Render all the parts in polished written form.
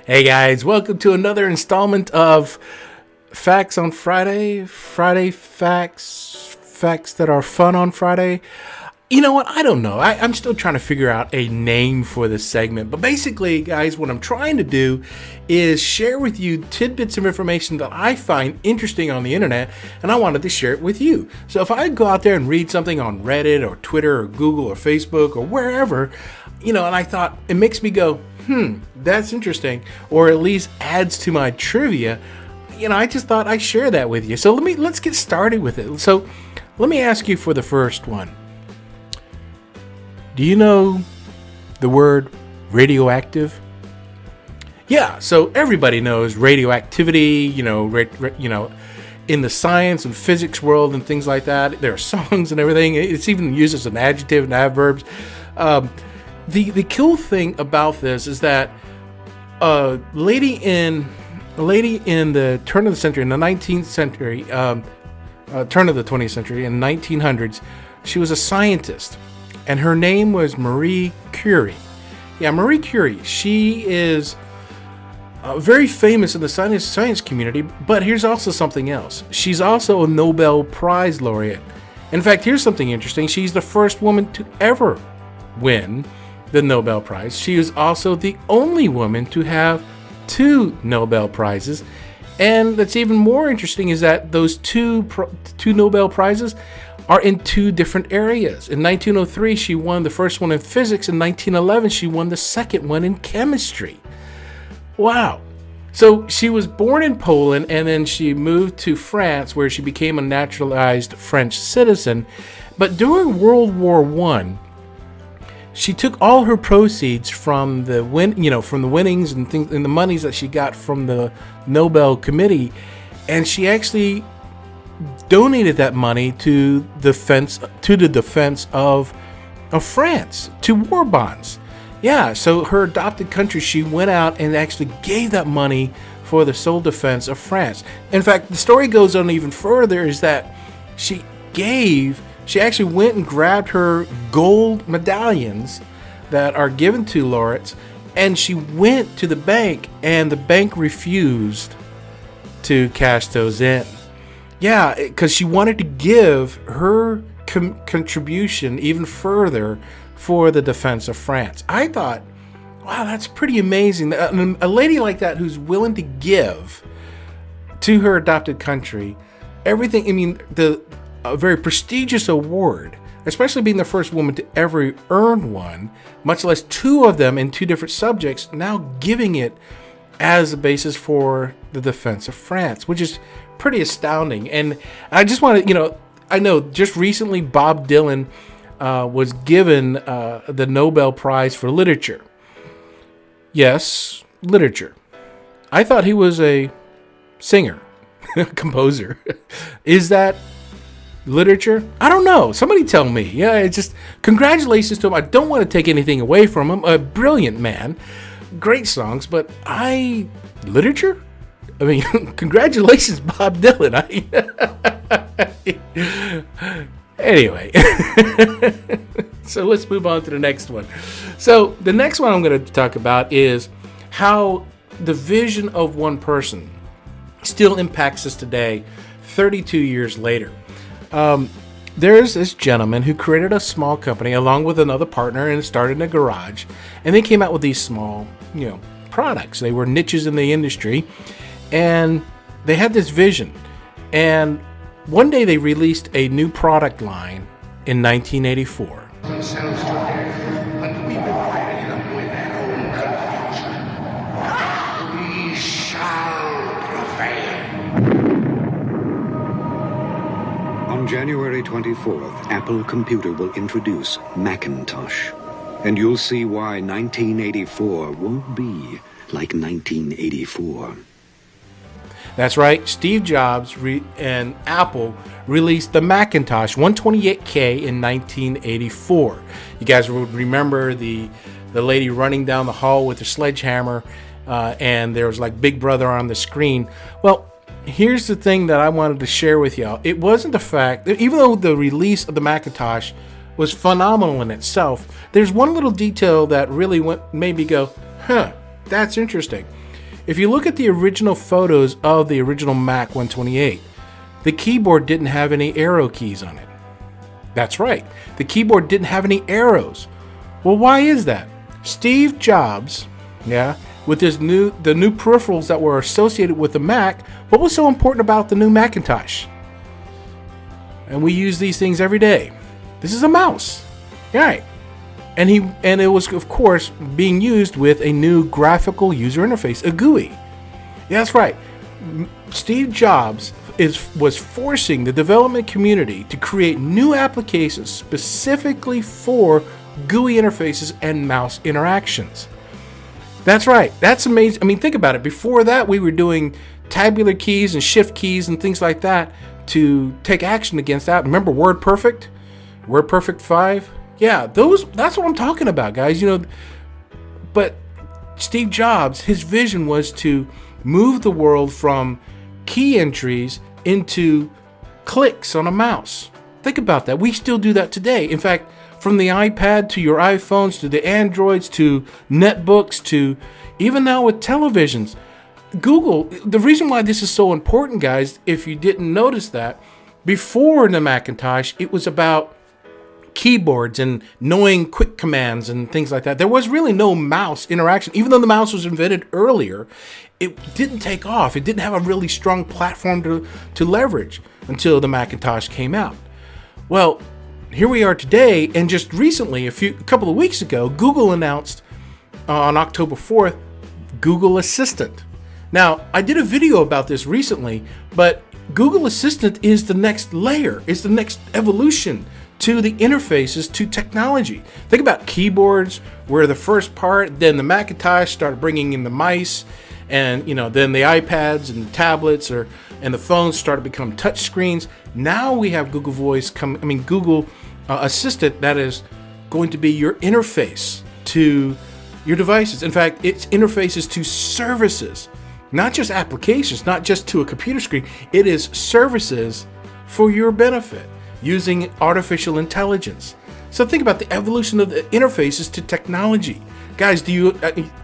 Hey guys, welcome to another installment of Facts on Friday. Friday facts, facts that are fun on Friday. You know what? I don't know. I'm still trying to figure out a name for this segment. But basically, guys, what I'm trying to do is share with you tidbits of information that I find interesting on the internet, and I wanted to share it with you. So if I go out there and read something on Reddit or Twitter or Google or Facebook or wherever, and I thought it makes me go, that's interesting, or at least adds to my trivia, I just thought I'd share that with you. So let's get started with it. So let me ask you for the first one. Do you know the word radioactive? Yeah, so everybody knows radioactivity, in the science and physics world and things like that. There are songs and everything. It's even used as an adjective and adverbs. The cool thing about this is that a lady in the turn of the century, in the 19th century, turn of the 20th century, in the 1900s, she was a scientist. And her name was Marie Curie. Yeah, Marie Curie. She is very famous in the science community, but here's also something else. She's also a Nobel Prize laureate. In fact, here's something interesting. She's the first woman to ever win the Nobel Prize. She is also the only woman to have 2 Nobel Prizes. And that's even more interesting is that those two Nobel Prizes are in 2 different areas. In 1903, she won the first one in physics. In 1911, she won the second one in chemistry. Wow. So she was born in Poland, and then she moved to France, where she became a naturalized French citizen. But during World War I, she took all her proceeds from the winnings and things and the monies that she got from the Nobel Committee, and she actually donated that money to the defense of France, to war bonds. Yeah, so her adopted country, she went out and actually gave that money for the sole defense of France. In fact, the story goes on even further, is that she actually went and grabbed her gold medallions that are given to laureates, and she went to the bank, and the bank refused to cash those in. Yeah, because she wanted to give her contribution even further for the defense of France. I thought, wow, that's pretty amazing. A lady like that who's willing to give to her adopted country everything. I mean, a very prestigious award, especially being the first woman to ever earn one, much less 2 of them in 2 different subjects, now giving it as a basis for the defense of France, which is pretty astounding. And I just want to, I know just recently Bob Dylan was given the Nobel Prize for Literature. Yes, literature. I thought he was a singer, composer. Is that literature? I don't know. Somebody tell me. Yeah, it's just congratulations to him. I don't want to take anything away from him. A brilliant man. Great songs, but literature? I mean, congratulations, Bob Dylan. Anyway, so let's move on to the next one. So the next one I'm going to talk about is how the vision of one person still impacts us today, 32 years later. There's this gentleman who created a small company along with another partner, and started in a garage, and they came out with these small, products. They were niches in the industry, and they had this vision. And one day they released a new product line in 1984. Themselves to death, but we will bury them with their own confusion. We shall prevail. On January 24th, Apple Computer will introduce Macintosh. And you'll see why 1984 won't be like 1984. That's right. Steve Jobs and Apple released the Macintosh 128K in 1984. You guys would remember the lady running down the hall with a sledgehammer, and there was like Big Brother on the screen. Well, here's the thing that I wanted to share with y'all. It wasn't the fact that even though the release of the Macintosh was phenomenal in itself, there's one little detail that really made me go, that's interesting. If you look at the original photos of the original Mac 128, the keyboard didn't have any arrow keys on it. That's right. The keyboard didn't have any arrows. Well, why is that? Steve Jobs, with the new peripherals that were associated with the Mac, what was so important about the new Macintosh? And we use these things every day. This is a mouse. Right. And it was, of course, being used with a new graphical user interface, a GUI. Yeah, that's right. Steve Jobs was forcing the development community to create new applications specifically for GUI interfaces and mouse interactions. That's right. That's amazing. I mean, think about it. Before that, we were doing tabular keys and shift keys and things like that to take action against that. Remember WordPerfect? WordPerfect 5? Yeah, that's what I'm talking about, guys. But Steve Jobs, his vision was to move the world from key entries into clicks on a mouse. Think about that. We still do that today. In fact, from the iPad to your iPhones to the Androids to netbooks to even now with televisions. Google, the reason why this is so important, guys, if you didn't notice that, before the Macintosh, it was about keyboards and knowing quick commands and things like that. There was really no mouse interaction. Even though the mouse was invented earlier, it didn't take off. It didn't have a really strong platform to leverage until the Macintosh came out. Well, here we are today, and just recently, a couple of weeks ago, Google announced on October 4th, Google Assistant. Now, I did a video about this recently, but Google Assistant is the next layer, is the next evolution to the interfaces to technology. Think about keyboards, where the first part, then the Macintosh started bringing in the mice, and then the iPads and the tablets and the phones started to become touch screens. Now we have Google Google Assistant that is going to be your interface to your devices. In fact, it's interfaces to services, not just applications, not just to a computer screen. It is services for your benefit using artificial intelligence. So think about the evolution of the interfaces to technology. Guys,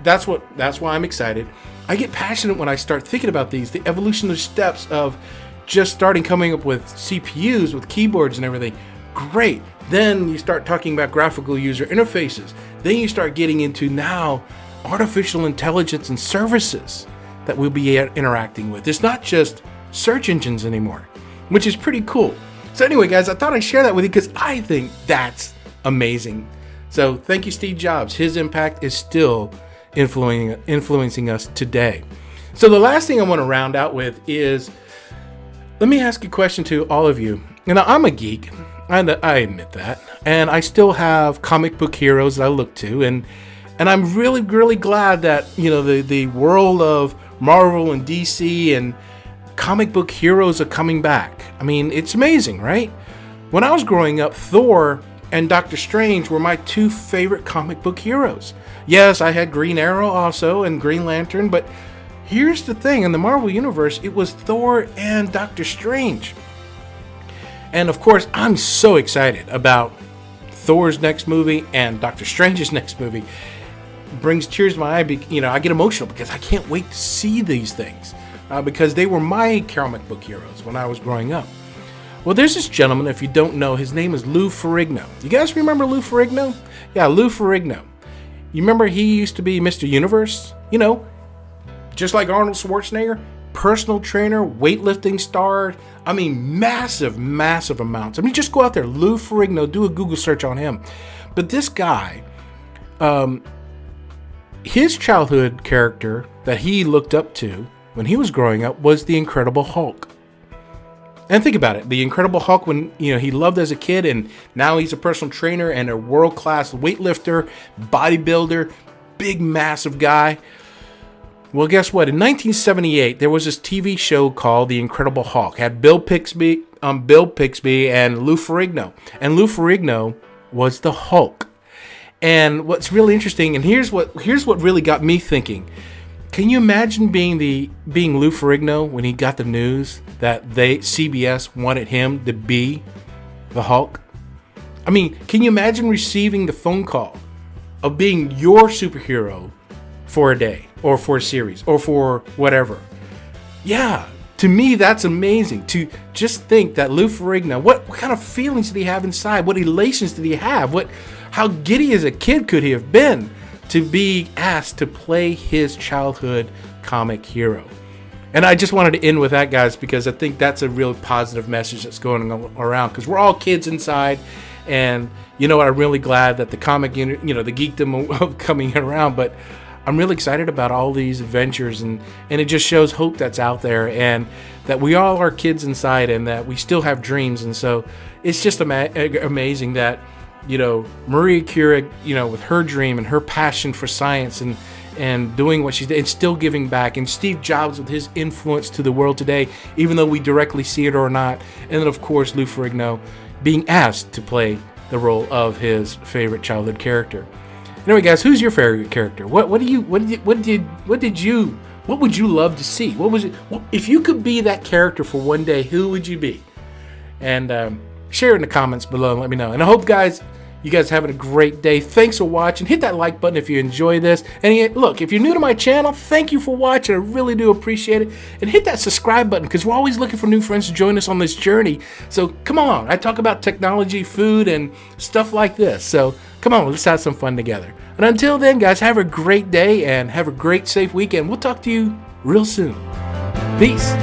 that's why I'm excited. I get passionate when I start thinking about these, the evolutionary steps of just coming up with CPUs, with keyboards and everything. Great. Then you start talking about graphical user interfaces. Then you start getting into now artificial intelligence and services that we'll be interacting with. It's not just search engines anymore, which is pretty cool. So anyway, guys, I thought I'd share that with you because I think that's amazing. So thank you, Steve Jobs. His impact is still influencing us today. So the last thing I want to round out with is, let me ask a question to all of you. I'm a geek, and I admit that, and I still have comic book heroes that I look to, and I'm really, really glad that the world of Marvel and DC and comic book heroes are coming back. I mean, it's amazing, right? When I was growing up, Thor and Doctor Strange were my two favorite comic book heroes. Yes, I had Green Arrow also and Green Lantern, but here's the thing, in the Marvel Universe, it was Thor and Doctor Strange. And of course, I'm so excited about Thor's next movie and Doctor Strange's next movie. It brings tears to my eye. I get emotional because I can't wait to see these things because they were my comic book heroes when I was growing up. Well, there's this gentleman, if you don't know, his name is Lou Ferrigno. You guys remember Lou Ferrigno? Yeah, Lou Ferrigno. You remember he used to be Mr. Universe? Just like Arnold Schwarzenegger, personal trainer, weightlifting star. I mean, massive, massive amounts. I mean, just go out there, Lou Ferrigno, do a Google search on him. But this guy, his childhood character that he looked up to when he was growing up was the Incredible Hulk. And think about it, the Incredible Hulk, when he loved as a kid, and now he's a personal trainer and a world-class weightlifter, bodybuilder, big, massive guy. Well, guess what? In 1978, there was this TV show called The Incredible Hulk. It had Bill Bixby and Lou Ferrigno. And Lou Ferrigno was the Hulk. And what's really interesting, and here's what really got me thinking. Can you imagine being Lou Ferrigno when he got the news that CBS wanted him to be the Hulk? I mean, can you imagine receiving the phone call of being your superhero for a day? or for a series or for whatever. Yeah, to me, that's amazing to just think that Lou Ferrigno, what kind of feelings did he have inside? What elations did he have? How giddy as a kid could he have been to be asked to play his childhood comic hero? And I just wanted to end with that, guys, because I think that's a real positive message that's going around, because we're all kids inside. And you know what, I'm really glad that the comic, the geekdom of coming around, but I'm really excited about all these adventures, and it just shows hope that's out there, and that we all are kids inside, and that we still have dreams. And so it's just amazing that, Marie Curie, with her dream and her passion for science and doing what she did and still giving back, and Steve Jobs with his influence to the world today, even though we directly see it or not. And then, of course, Lou Ferrigno being asked to play the role of his favorite childhood character. Anyway, guys, who's your favorite character? What would you love to see? If you could be that character for one day, who would you be? And share in the comments below and let me know. And I hope, guys, you guys having a great day. Thanks for watching. Hit that like button if you enjoy this. And look, if you're new to my channel, thank you for watching. I really do appreciate it. And hit that subscribe button, because we're always looking for new friends to join us on this journey. So come on. I talk about technology, food, and stuff like this. So come on, let's have some fun together. And until then, guys, have a great day and have a great, safe weekend. We'll talk to you real soon. Peace.